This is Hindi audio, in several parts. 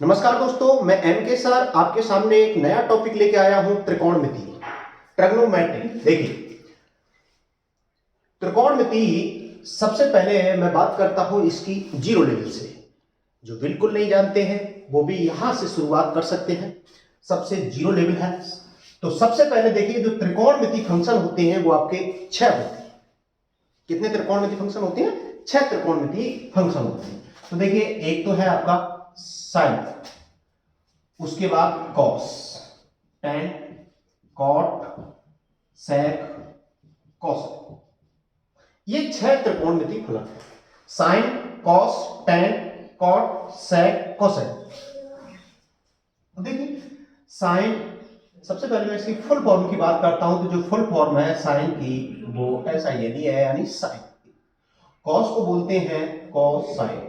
नमस्कार दोस्तों, मैं एम के सर आपके सामने एक नया टॉपिक लेके आया हूं, त्रिकोणमिति, ट्रिग्नोमेट्री। देखिए, त्रिकोणमिति सबसे पहले मैं बात करता हूं इसकी जीरो लेवल से। जो बिल्कुल नहीं जानते हैं वो भी यहां से शुरुआत कर सकते हैं। सबसे जीरो लेवल है। तो सबसे पहले देखिए, जो त्रिकोणमिति फंक्शन होते हैं वो आपके 6 होते हैं। कितने त्रिकोणमिति फंक्शन होते हैं? 6 त्रिकोणमिति फंक्शन होते हैं। तो देखिए, एक तो है आपका साइन, उसके बाद कॉस, टेन, कॉट, सेक, कॉस। ये 6 त्रिकोणमिति फलन है। साइन, कॉस, टेन, कॉट, सेक, कोसेक। देखिए, साइन, सबसे पहले मैं इसकी फुल फॉर्म की बात करता हूं। तो जो फुल फॉर्म है साइन की वो ऐसा यदि है, यानी साइन। कॉस को बोलते हैं कॉस साइन,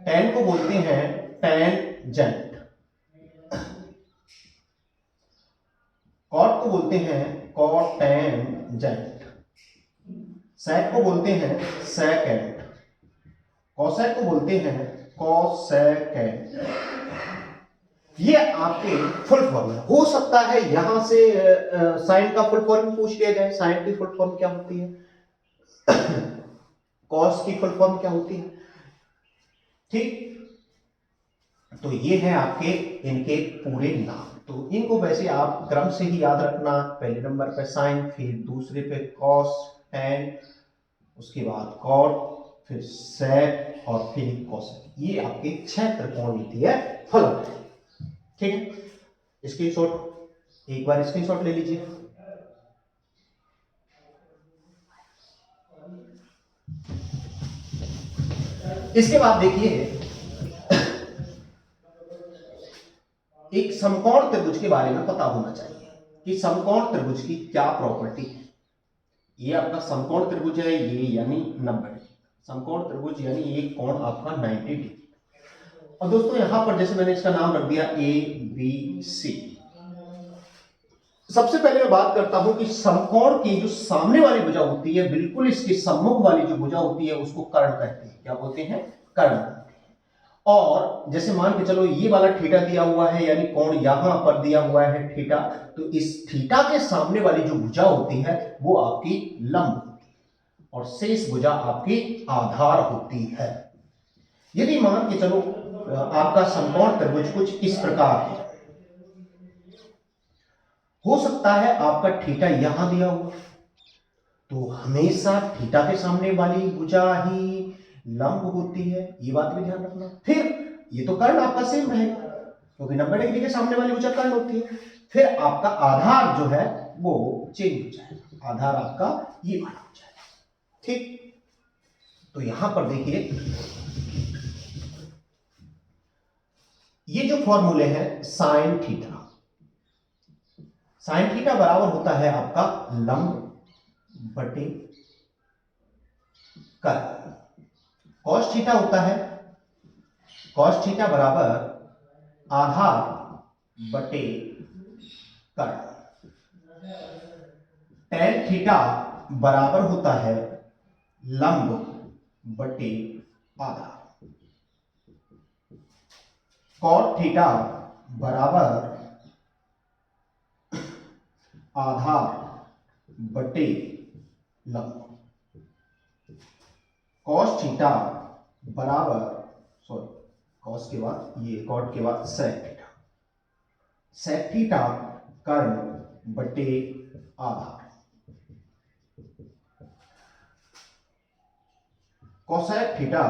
टेन को बोलते हैं टेंजेंट, कॉट को बोलते हैं कॉटेंजेंट, सेक को बोलते हैं सेकेंट, कोसेक को बोलते हैं कोसेकेंट। ये आपके फुल फॉर्म है। हो सकता है यहां से साइन का फुल फॉर्म पूछ लिया जाए। साइन की फुल फॉर्म क्या होती है, कॉस की फुल फॉर्म क्या होती है। ठीक, तो ये है आपके इनके पूरे नाम। तो इनको वैसे आप क्रम से ही याद रखना। पहले नंबर पे साइन, फिर दूसरे पे कॉस, टेन, उसके बाद कॉट, फिर सेक और फिर कोसेक। ये आपके 6 त्रिकोणमिति है फलन। ठीक है, स्क्रीनशॉट, एक बार स्क्रीनशॉट ले लीजिए। इसके बाद देखिए, एक समकोण त्रिभुज के बारे में पता होना चाहिए कि समकोण त्रिभुज की क्या प्रॉपर्टी है। ये आपका समकोण त्रिभुज है, ये यानी 90 डिग्री समकोण त्रिभुज, यानी एक कोण आपका 90 डिग्री। और दोस्तों यहां पर जैसे मैंने इसका नाम रख दिया ए बी सी। सबसे पहले मैं बात करता हूं कि समकोण की जो सामने वाली भुजा होती है, बिल्कुल इसके सम्मुख वाली जो भुजा होती है उसको कर्ण कहते हैं। क्या बोलते हैं? कर्ण। और जैसे मान के चलो ये वाला थीटा दिया हुआ है, यानी कोण यहां पर दिया हुआ है थीटा, तो इस थीटा के सामने वाली जो भुजा होती है वो आपकी लंब होती है और शेष भुजा आपकी आधार होती है। यदि मान के चलो आपका समकोण त्रिभुज कुछ इस प्रकार है, हो सकता है आपका थीटा यहां दिया हुआ, तो हमेशा थीटा के सामने वाली भुजा ही लंब होती है। ये बात भी ध्यान रखना। फिर ये तो कर्ण आपका सेम रहेगा क्योंकि 90 डिग्री के सामने वाली भुजा कर्ण होती है। फिर आपका आधार जो है वो चेंज हो जाएगा, आधार आपका ये वाला हो जाएगा। ठीक, तो यहां पर देखिए, ये जो फॉर्मूले हैं साइन थीटा, साइन थीटा बराबर होता है आपका लंब बटे कर्ण। कॉस थीटा होता है, कॉस थीटा बराबर आधार बटे कर्ण। टेन थीटा बराबर होता है लंब बटे आधार। कॉट थीटा बराबर आधार बटे लंब। कॉस थीटा बराबर, सॉरी, कॉस के बाद ये कॉट के बाद सेक थीटा, सेक थीटा कर्ण बटे आधार। कोसेक थीटा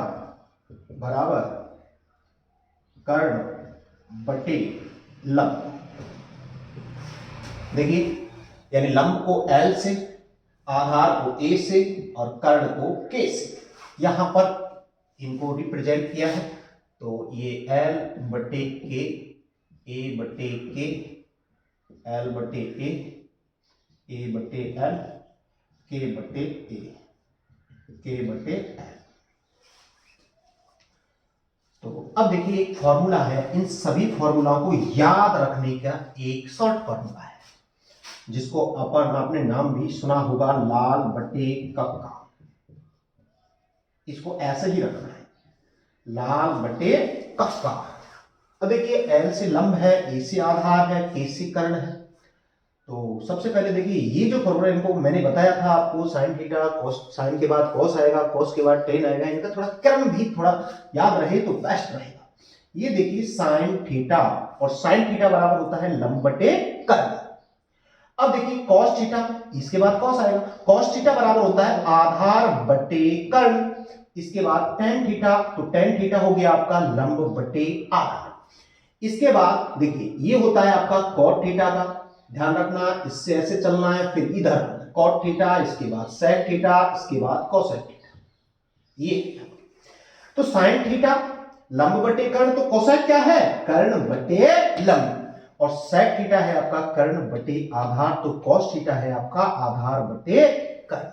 बराबर कर्ण बटे लंब। देखिए, यानी लंब को L से, आधार को A से और कर्ण को K से यहां पर इनको रिप्रेजेंट किया है। तो ये L बटे K, A बटे K, L बटे A, A बटे L, K बटे A, K बटे L। तो अब देखिए, एक फॉर्मूला है, इन सभी फॉर्मूलाओं को याद रखने का एक शॉर्ट फॉर्मूला है जिसको अपन आपने नाम भी सुना होगा, लाल बटे कक्का। इसको ऐसे ही रखना है, लाल बटे कक्का। अब देखिए एल से लंब है, ए से आधार है, के से कर्ण है। तो सबसे पहले देखिए ये जो फॉर्मूला इनको मैंने बताया था आपको, साइन थीटा कॉस, साइन के बाद कॉस आएगा, कॉस के बाद टेन आएगा, इनका थोड़ा क्रम भी थोड़ा याद रहे तो बेस्ट रहेगा। ये देखिए साइन थीटा, और साइन थीटा बराबर होता है लंब बटे कर्ण। अब देखिए कॉस थीटा, इसके बाद कॉस आएगा, कॉस थीटा बराबर होता है आधार बटे कर्ण। इसके बाद टेन थीटा, तो टेन थीटा हो गया आपका लंब बटे आधार। इसके बाद देखिए ये होता है आपका कॉट थीटा का, ध्यान रखना इससे ऐसे चलना है, फिर इधर कॉट थीटा, इसके बाद सेक थीटा, इसके बाद कोसेक थीटा। ये तो साइन थीटा लंब बटे कर्ण, तो कोसेक क्या है, कर्ण बटे लंब, और सेक थीटा है आपका कर्ण बटे आधार, तो कॉस थीटा है आपका आधार बटे कर्ण,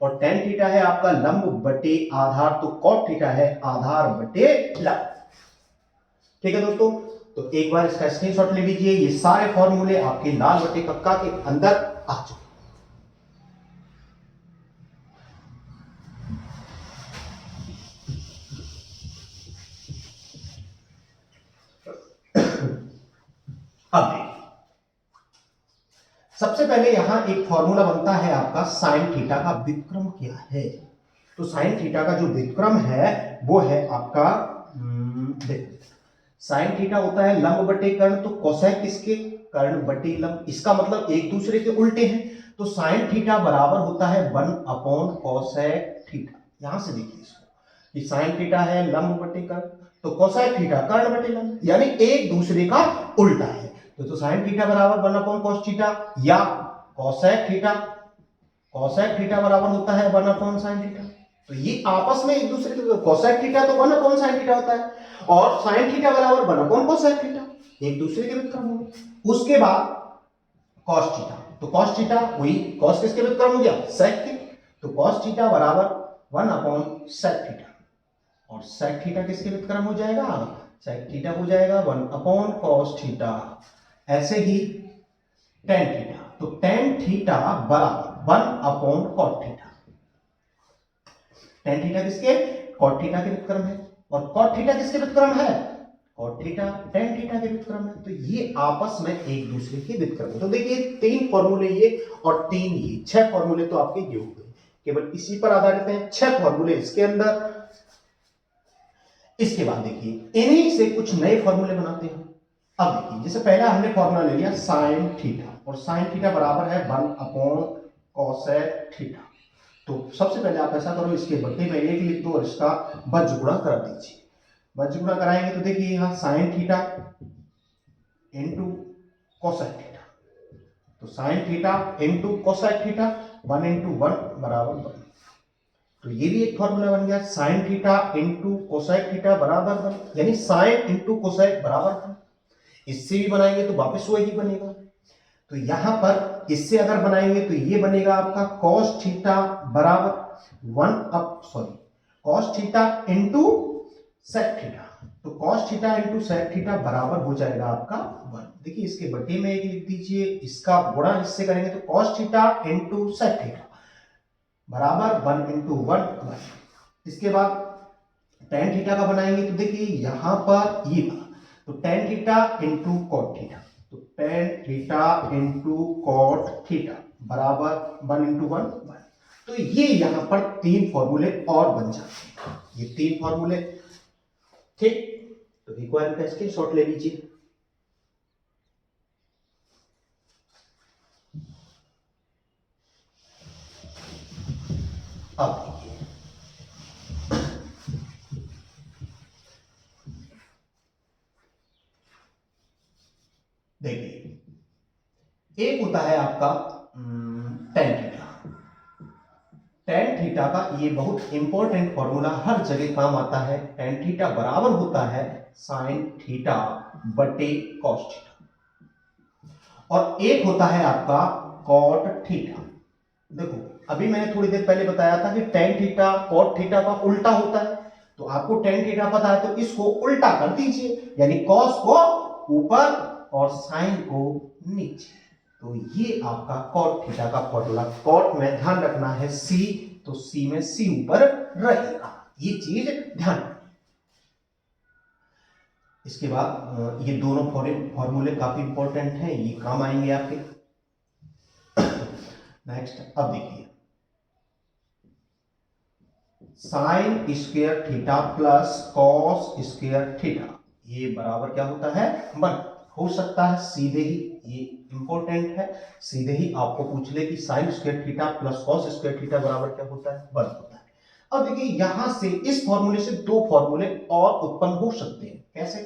और टेन थीटा है आपका लंब बटे आधार, तो कॉट थीटा है आधार बटे लंब। ठीक है दोस्तों, तो एक बार इसका स्क्रीनशॉट ले लीजिए। ये सारे फॉर्मूले आपके लाल बटे कक्का के अंदर आ चुके। अब देखिए सबसे पहले यहां एक फॉर्मूला बनता है आपका साइन थीटा का व्युत्क्रम क्या है। तो साइन थीटा का जो व्युत्क्रम है वो है आपका साइन थीटा होता है लंब बटे कर्ण, तो कोसेक किसके, कर्ण बटे लंब, इसका मतलब एक दूसरे के उल्टे हैं। तो साइन थीटा बराबर होता है 1 कोसेक थीटा। यहां से देखिए इसको, कि साइन थीटा है लंब बटे कर्ण, तो कोसेक थीटा कर्ण बटे लंब, यानी एक दूसरे का उल्टा है। तो साइन थीटा बराबर 1 cos थीटा, या कोसेक थीटा, कोसेक थीटा बराबर होता है 1 sin थीटा। तो ये आपस में एक दूसरे के, कोसेक थीटा तो 1 sin थीटा होता है, और साइन थीटा बराबर 1 कोसेक थीटा, एक दूसरे के व्युत्क्रम हो गए। उसके बाद cos थीटा, तो cos थीटा वही cos किसके व्युत्क्रम हो गया, sec के, तो cos थीटा बराबर 1 sec थीटा, और sec थीटा किसके व्युत्क्रम हो जाएगा, sec थीटा हो जाएगा 1 cos थीटा। ऐसे ही tan थीटा, तो tan थीटा बराबर 1 cot थीटा। tan थीटा किसके, cot थीटा के व्युत्क्रम है, और cot थीटा किसके व्युत्क्रम है, cot थीटा tan थीटा के व्युत्क्रम है। तो ये आपस में एक दूसरे के व्युत्क्रम है। तो देखिए 3 फॉर्मूले ये और 3 ये, 6 फॉर्मूले तो आपके ये हो गए, केवल इसी पर आधारित हैं 6 फॉर्मूले इसके अंदर। इसके बाद देखिए इन्हीं से कुछ नए फॉर्मूले बनाते हैं। अब देखिए जैसे पहला हमने फॉर्मूला ले लिया साइन थीटा, और साइन थीटा बराबर है 1 कोसेक थीटा। तो सबसे पहले आप ऐसा करो, इसके बदले में 1 लिख दो और इसका बज्र गुणा कर दीजिए। बज्र गुणा कराएंगे तो देखिए यहां sine theta into cosec theta, तो sine theta into cosec theta, 1 into 1 बराबर 1। तो ये भी एक फॉर्मूला बन गया, sign theta into cosec theta बराबर 1, यानी साइन इंटू कोसेक बराबर 1। इससे भी बनाएंगे तो वापस वही बनेगा। तो यहां पर इससे अगर बनाएंगे तो ये बनेगा आपका cos थीटा बराबर 1 cos theta into sec theta, तो cos theta into sec theta बराबर हो जाएगा आपका 1। देखिए इसके बटे में 1 लिख दीजिए, इसका गुणा इससे करेंगे तो cos theta into sec theta बराबर 1 इंटू 1 1। इसके बाद tan थीटा का बनाएंगे तो देखिए यहां पर ये, तो tan theta into cot theta, तो tan theta into cot theta बराबर 1 इंटू 1 1। तो ये यहां पर 3 फॉर्मूले और बन जाते हैं, ये 3 फॉर्मूले। ठीक, तो एक बार इसका स्क्रीनशॉट ले लीजिए। अब देखिए एक होता है आपका tan थीटा। tan थीटा का ये बहुत इंपॉर्टेंट फॉर्मूला हर जगह काम आता है। tan थीटा बराबर होता है sin थीटा बटे cos थीटा, और एक होता है आपका cot थीटा। देखो अभी मैंने थोड़ी देर पहले बताया था कि tan थीटा cot थीटा का उल्टा होता है, तो आपको tan थीटा पता है तो इसको उल्टा कर दीजिए, यानी cos को ऊपर और sin को नीचे। तो ये आपका cot थीटा का फॉर्मूला, cot में ध्यान रखना है c, तो c में c ऊपर रहेगा, ये चीज ध्यान रखना। इसके बाद ये दोनों फॉर्मूले काफी इंपॉर्टेंट हैं, ये काम आएंगे आपके। नेक्स्ट अब देखिए, sine square theta plus cos square theta, ये बराबर क्या होता है, 1 हो सकता है सीधे ही, ये इंपॉर्टेंट है, सीधे ही आपको पूछ ले कि sine square theta plus cos square theta बराबर क्या होता है, 1 होता है। अब देखिए यहां से इस फॉर्मूले से दो फॉर्मूले और उत्पन्न हो सकते हैं। कैसे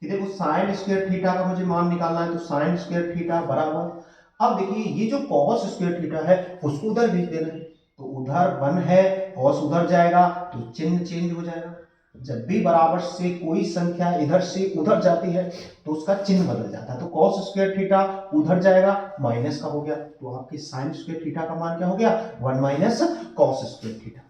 कि देखो साइन स्क्वायर थीटा का मुझे मान निकालना है, तो साइन स्क्वायर थीटा बराबर, अब देखिए ये जो कॉस स्क्वायर थीटा है उसको उधर भेज देना है, तो उधर 1 है, कॉस उधर जाएगा तो चिन्ह चेंज हो जाएगा। जब भी बराबर से कोई संख्या इधर से उधर जाती है तो उसका चिन्ह बदल जाता है, तो कॉस स्क्वायर थीटा उधर जाएगा, माइनस का हो गया, तो आपके साइन स्क्वायर थीटा का मान क्या हो गया, 1 माइनस कॉस स्क्वायर थीटा।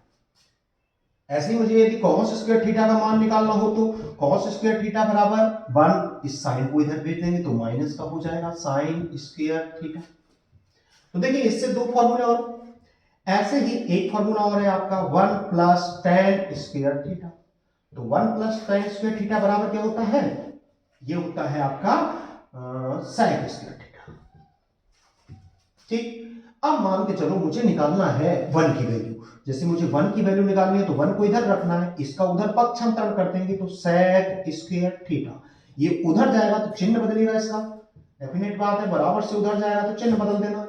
ऐसे ही मुझे यदि कॉस स्क्वायर थीटा का मान निकालना हो तो कॉस स्क्वायर थीटा बराबर 1, इस साइन को इधर भेज देंगे तो माइनस का हो जाएगा साइन स्क्वायर थीटा। तो देखिए इससे दो फॉर्मूले और, ऐसे ही एक फॉर्मूला और है आपका 1 प्लस टेन स्क्वायर थीटा, तो 1 प्लस टेन स्क्वायर थीटा बराबर क्या होता है, ये होता है आपका सेक स्क्वायर थीटा। ठीक, अब मान के चलो मुझे निकालना है 1 की वैल्यू, जैसे मुझे 1 की वैल्यू निकालनी है तो 1 को इधर रखना है, इसका उधर पक्षांतरण कर देंगे तो सेक स्क्वायर थीटा, ये उधर जाएगा तो चिन्ह बदलेगा इसका, डेफिनेट बात है, बराबर से उधर जाएगा तो चिन्ह बदल देना है,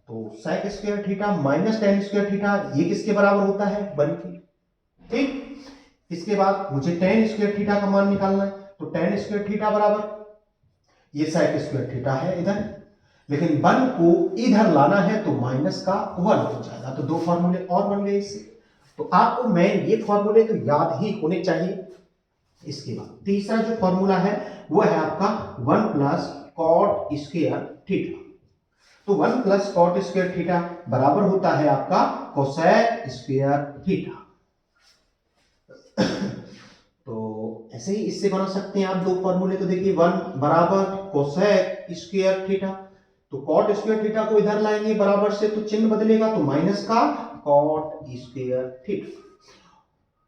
तो sec square theta minus tan square theta ये किसके बराबर होता है, 1 के। ठीक, इसके बाद मुझे टेन स्क्वायर थीटा का मान निकालना है, तो टेन स्क्वायर थीटा बराबर ये सेक स्क्वायर थीटा है इधर, लेकिन 1 को इधर लाना है तो माइनस का 1 हो जाएगा, तो दो फॉर्मूले और बन गए इससे। तो आपको मेन ये फॉर्मूले तो याद ही होने चाहिए। इसके बाद तीसरा जो फॉर्मूला है वो है आपका 1 प्लस कॉट स्क्वायर थीटा, तो 1 प्लस कॉट स्क्वायर थीटा बराबर होता है आपका कोसेक स्क्वायर थीटा। तो ऐसे ही इससे बना सकते हैं आप दो फॉर्मूले, तो देखिए 1 बराबर कोसेक स्क्वायर थीटा, तो कॉट स्क्वायर थीटा को इधर लाएंगे बराबर से तो चिन्ह बदलेगा, तो माइनस का कॉट स्क्वायर थीटा,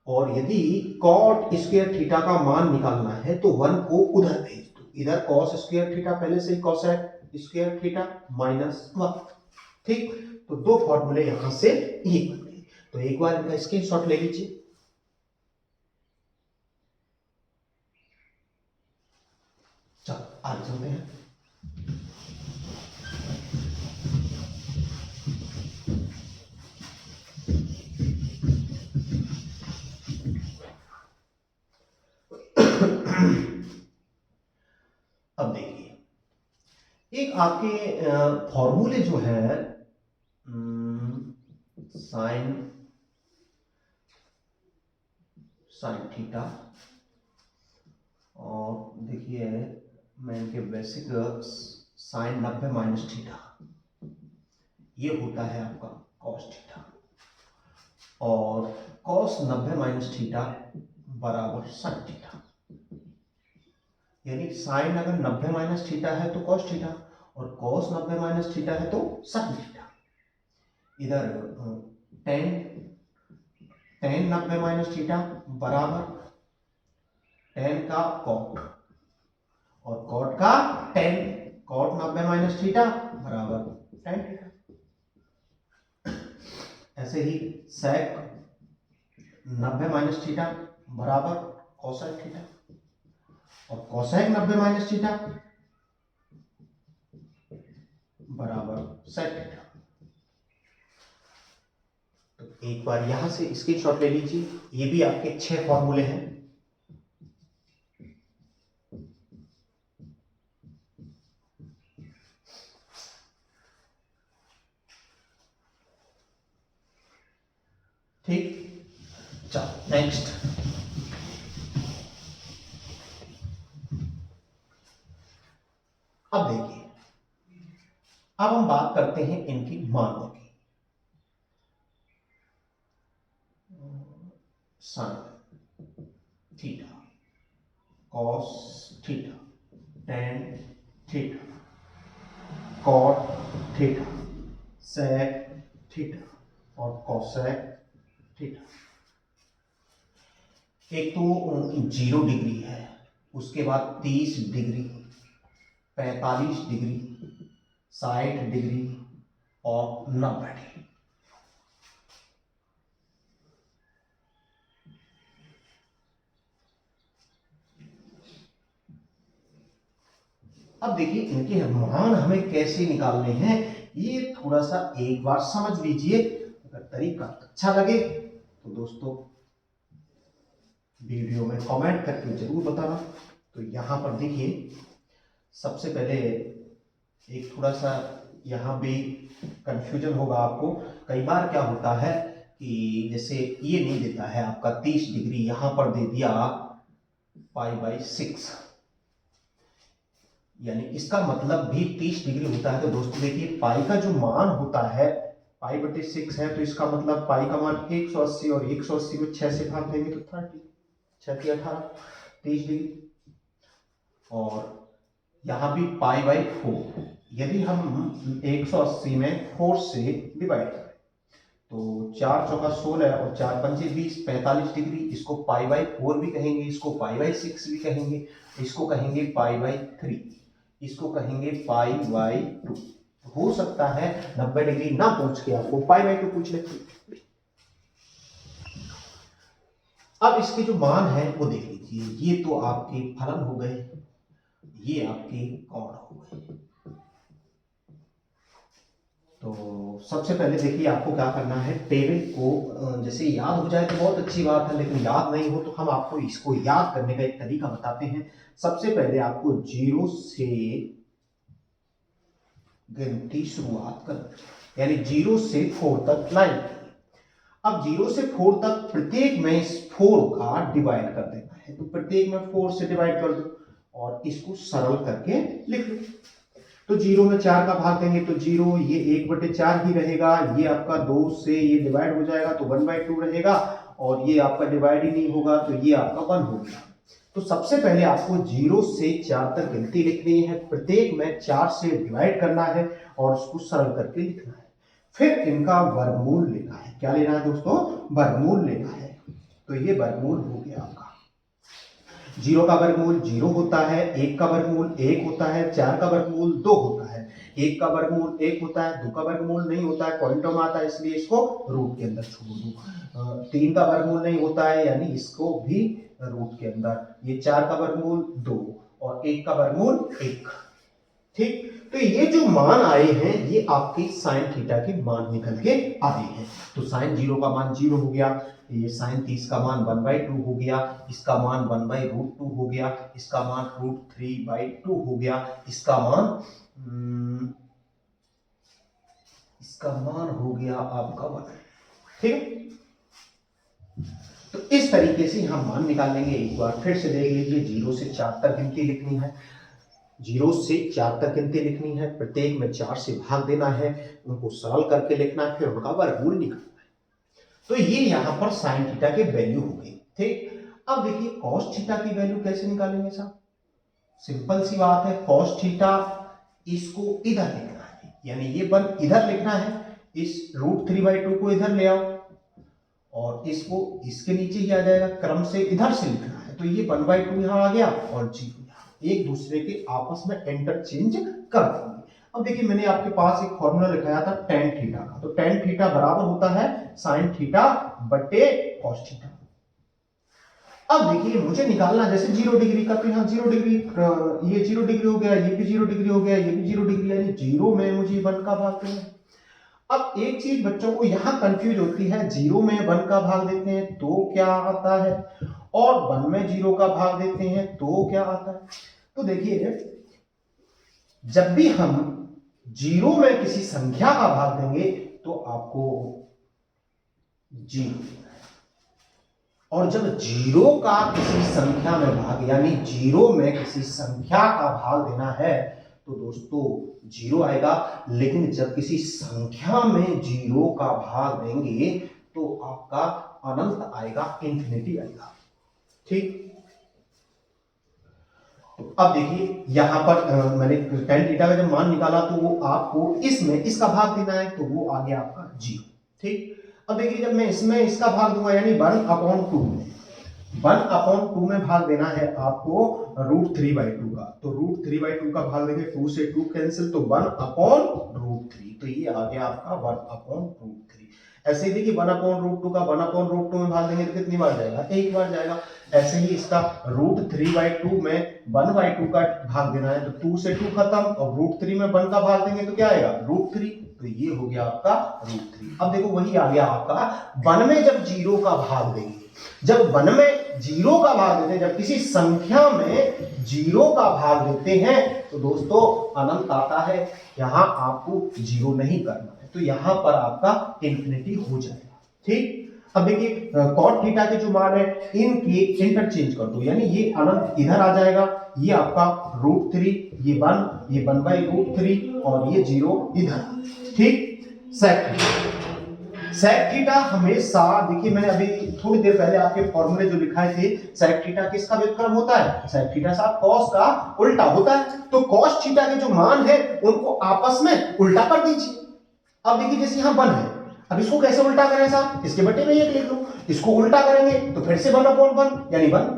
और यदि कॉट स्क्वायर थीटा का मान निकालना है तो 1 को उधर भेज दो, इधर कॉस स्क्वायर थीटा पहले से ही कोसेक स्क्वायर थीटा माइनस 1। ठीक, तो दो फॉर्मूले यहां से ये बन गए, तो एक बार इनका स्क्रीनशॉट ले लीजिए। चलो आगे चलते हैं। अब देखिए एक आपके फॉर्मूले जो है साइन साइन थीटा, और देखिए मैं इनके बेसिक साइन 90 माइनस थीटा, ये होता है आपका कॉस थीटा, और कॉस 90 माइनस थीटा बराबर साइन थीटा, यानी साइन अगर 90 माइनस थीटा है तो कॉस थीटा, और कॉस 90 माइनस थीटा है तो साइन थीटा। इधर टेन टेन 90 माइनस थीटा बराबर टेन का कॉट, और कॉट का टेन, कॉट 90 माइनस थीटा बराबर टेन थीटा। ऐसे ही सेक 90 माइनस थीटा बराबर कोसेक थीटा, और कोसेक 90 माइनस थीटा बराबर सेक थीटा। तो एक बार यहां से स्क्रीनशॉट ले लीजिए, ये भी आपके 6 फॉर्मूले हैं। ठीक, चलो नेक्स्ट। अब देखिए, अब हम बात करते हैं इनकी मानों की। Sine theta, cos theta, tan theta, cot theta, sec theta, और कोसेक थीटा। एक तो 0 डिग्री है, उसके बाद 30 डिग्री, 45 डिग्री, 60 डिग्री और 90 डिग्री। अब देखिए इनके मान हमें कैसे निकालने हैं, ये थोड़ा सा एक बार समझ लीजिए। अगर तरीका अच्छा लगे तो दोस्तों वीडियो में कमेंट करके जरूर बताना। तो यहाँ पर देखिए सबसे पहले एक थोड़ा सा यहाँ भी कंफ्यूजन होगा आपको। कई बार क्या होता है कि जैसे ये नहीं देता है आपका 30 डिग्री, यहाँ पर दे दिया π/6, यानी इसका मतलब भी 30 डिग्री होता है। तो दोस्तों देखिए पाई का जो मान होता है π/6 है, तो इसका मतलब पाई का मान 180 और 180 को 6 से भाग देंगे तो 30, 6 × 18 30 डिग्री। और यहाँ भी π/4, यदि हम 180 में 4 से डिवाइड करें तो 4 चौका 16 और 4 पंचे 20, 45 डिग्री। इसको π/4 भी कहेंगे, इसको π/6 भी कहेंगे, इसको कहेंगे π/3, इसको कहेंगे π/2। हो सकता है 90 डिग्री ना पूछ के आपको π/2 पूछ ले। अब इसके जो मान है वो देख लीजिए, ये तो आपके फलन हो गए, ये आपके कोण हो गए। तो सबसे पहले देखिए आपको क्या करना है, टेबल को जैसे याद हो जाए तो बहुत अच्छी बात है, लेकिन याद नहीं हो तो हम आपको इसको याद करने का एक तरीका बताते हैं। सबसे पहले आपको 0 से गिनती शुरुआत करना, यानी 0 से 4 तक लाइन। अब 0 से 4 तक प्रत्येक में इस 4 का डिवाइड कर देना है, तो प्रत्येक में 4 से डिवाइड कर दो और इसको सरल करके लिख लो। तो 0 में 4 का भाग देंगे तो 0, ये 1/4 ही रहेगा। ये आपका 2 से ये डिवाइड हो जाएगा तो 1/2 रहेगा, और ये आपका डिवाइड ही नहीं होगा तो ये आपका 1 हो गया। तो सबसे पहले आपको 0 से 4 तक गिनती लिखनी है, प्रत्येक में 4 से डिवाइड करना है और उसको सरल करके लिखना है। फिर इनका वर्गमूल लेना है। क्या लेना है दोस्तों? वर्गमूल लेना है। तो ये वर्गमूल हो गया आपका। 0 का वर्गमूल 0 होता है, 1 का वर्गमूल 1 होता है, 4 का वर्गमूल 2 होता है, 1 का वर्गमूल 1 होता है, 2 का वर्गमूल नहीं होता है, क्वांटम आता है इसलिए इसको रूट के अंदर छोड़ दो। 3 का वर्गमूल नहीं होता है, यानी इसको भी रूट के अंदर। ये 4 का वर्गमूल 2 और 1 का वर्गमूल 1। ठीक, तो ये जो मान आए हैं ये आपके साइन थीटा के मान निकल के आए हैं। तो साइन 0 का मान 0 हो गया, ये साइन 30 का मान 1/2 हो गया, इसका मान 1/√2 हो गया, इसका मान √3/2 हो गया, इसका मान हो गया आपका 1। ठीक, तो इस तरीके से हम मान निकाल लेंगे। एक बार फिर से देख लीजिए, 0 से 4 तक गिनती लिखनी है, 0 से 4 तक गिनती लिखनी है, प्रत्येक में 4 से भाग देना है, उनको सरल करके लिखना है, फिर उनका वर्गमूल निकालना है। तो ये यहाँ पर साइन थीटा के वैल्यू हो गई। ठीक, अब देखिए कॉस थीटा की वैल्यू कैसे निकालेंगे साहब? सिंपल सी बात है, कॉस थीटा इसको इधर लिखना है, यानी ये 1 इधर लिखना है, इस √3/2 को इधर ले आओ और इसको इसके नीचे ही आ जाएगा, क्रम से इधर से लिखना है। तो ये 1/2 यहाँ आ गया और 0 एक दूसरे के आपस में इंटरचेंज कर देंगे। अब देखिए मैंने आपके पास एक फॉर्मूला लिखाया था tan थीटा का, तो tan थीटा बराबर होता है sin थीटा बटे cos थीटा। अब देखिए मुझे निकालना जैसे 0 डिग्री का, तो यहाँ 0 डिग्री, ये 0 डिग्री हो गया, ये भी 0 डिग्री हो गया, ये भी 0 डिग्री, यानी 0 में मुझे 1 का भाग देना है। अब एक चीज बच्चों को यहाँ कंफ्यूज होती है, 0 में 1 का भाग देते हैं तो क्या आता है, और 1 में 0 का भाग देते हैं तो क्या आता है। तो देखिए जब भी हम 0 में किसी संख्या का भाग देंगे तो आपको 0, और जब 0 का किसी संख्या में भाग, यानी 0 में किसी संख्या का भाग देना है तो दोस्तों 0 आएगा। लेकिन जब किसी संख्या में 0 का भाग देंगे तो आपका अनंत आएगा, इंफिनिटी आएगा। ठीक, तो अब देखिए यहां पर मैंने tan थीटा का जब मान निकाला तो वो आपको इसमें इसका भाग देना है, तो वो आ गया आपका 0। ठीक, अब देखिए जब मैं इसमें इसका भाग दूंगा यानी 1/2 में, 1/2 में भाग देना है आपको √3/2 का। तो √3/2 का भाग देंगे, 2 से 2 कैंसिल, तो 1/√3। तो ये आ गया आपका 1/√3। ऐसे ही देखिए 1/√2 का 1/√2 में भाग देंगे तो कितनी बार जाएगा, एक बार जाएगा। ऐसे ही इसका √3/2 में 1/2 का भाग देना है, तो 2 से 2 खत्म, और √3 में 1 का भाग देंगे तो क्या आएगा, √3। तो ये हो गया आपका √3। अब देखो वही आ गया आपका 1 में जब 0 का भाग देंगे, जब 1 में 0 का भाग देते हैं, जब किसी संख्या में 0 का भाग देते हैं तो दोस्तों अनंत आता है। यहां आपको 0 नहीं करना है, तो यहां पर आपका इंफिनिटी हो जाएगा। ठीक, अब देखिए cot थीटा के जो मान है इनके इंटरचेंज कर दो, यानी ये अनंत इधर आ जाएगा, ये आपका √3, ये 1/√3 और ये 0 इधर। ठीक, sec थीटा हमेशा, देखिए मैंने अभी थोड़ी देर पहले आपके फॉर्मूले जो लिखाए थे, sec थीटा किसका व्युत्क्रम होता है, sec थीटा साहब cos का उल्टा होता है। तो cos थीटा के जो मान है उनको आपस में उल्टा कर दीजिए। अब देखिए जैसे यहां 1 है, अब इसको कैसे उल्टा करें साहब, इसके बटे में 1 लिख लो, इसको उल्टा करेंगे तो फिर से 1/1 यानी 1,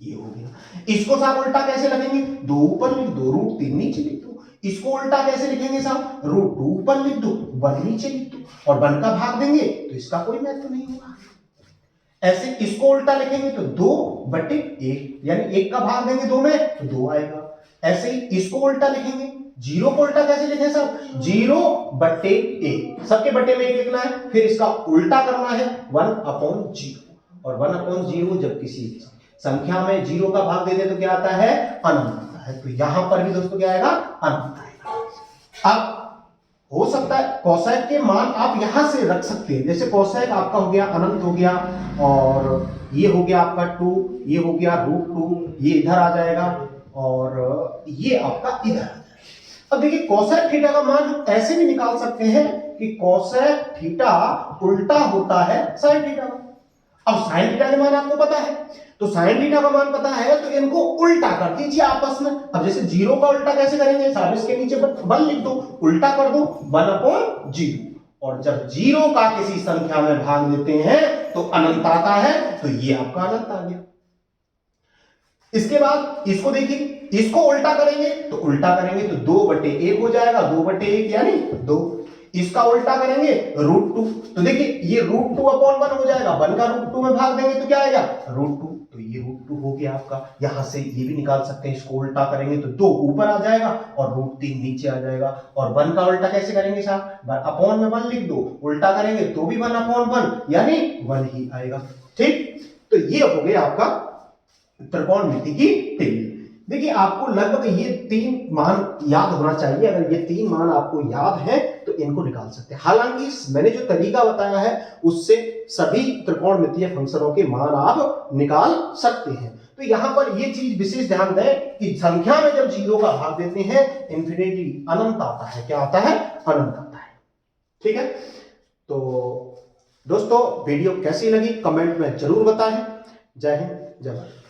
ये हो गया। इसको साहब उल्टा कैसे लिखेंगे, 2 ऊपर लिख दो, √3 नीचे लिख दो। इसको उल्टा कैसे लिखेंगे साहब, √2 ऊपर लिख दो, 1 नीचे लिख दो, और 1 का भाग देंगे तो इसका कोई महत्व नहीं होगा। ऐसे इसको उल्टा लिखेंगे तो 2/1, यानी 1 का भाग देंगे 2 में तो 2 आएगा। ऐसे ही इसको उल्टा लिखेंगे, 0 को उल्टा कैसे लिखें साहब, 0/1, सबके बटे में 1 लिखना है, फिर इसका उल्टा करना है 1/0, और 1/0 जब किसी संख्या में 0 का भाग देते तो क्या आता है, अनंत आता है। तो यहां पर भी दोस्तों क्या आएगा, अनंत आएगा। अब हो सकता है कोसेक के मान आप यहां से रख सकते हैं, जैसे कोसेक आपका हो गया अनंत हो गया, और ये हो गया आपका 2, ये हो गया √2, ये इधर आ जाएगा, और ये आपका इधर आ जाएगा। अब देखिए कोसेक थीटा का मान हम ऐसे भी निकाल सकते हैं कि कोसेक थीटा उल्टा होता है साइन थीटा का। अब साइन थीटा के मान आपको पता है, तो साइन थीटा का मान पता है, तो इनको उल्टा कर दीजिए आपस में। अब जैसे 0 का उल्टा कैसे करेंगे साहब, इसके नीचे 1 लिख दो, उल्टा कर दो 1/0, और जब 0 का किसी संख्या में भाग देते हैं तो अनंत आता है, तो ये आपका अनंत आ गया। इसके बाद इसको देखिए, इसको उल्टा करेंगे तो तो 2/1 हो जाएगा, 2/1 यानी 2। इसका उल्टा करेंगे √2, तो देखिए ये √2/1 हो जाएगा, 1 का √2 में भाग देंगे तो क्या आएगा, √2। तो ये √2 हो गया आपका। यहां से ये भी निकाल सकते हैं, इसको उल्टा करेंगे तो 2 ऊपर आ जाएगा और √3 नीचे आ जाएगा। और 1 का उल्टा कैसे करेंगे साहब, अपॉन में 1 लिख दो, उल्टा करेंगे तो भी 1/1 यानी 1 ही आएगा। ठीक, तो ये हो गया आपका त्रिकोणमिति की टेबल। देखिए आपको लगभग ये 3 मान याद होना चाहिए, अगर ये 3 मान आपको याद है तो इनको निकाल सकते हैं। हालांकि मैंने जो तरीका बताया है उससे सभी त्रिकोणमितीय फंक्शनों के मान आप निकाल सकते हैं। तो यहां पर ये चीज विशेष ध्यान दें कि संख्या में जब 0 का भाग देते हैं इंफिनिटी अनंत आता है, क्या आता है, अनंत आता है। ठीक है, तो दोस्तों वीडियो कैसी लगी कमेंट में जरूर बताएं। जय हिंद, जय भारत।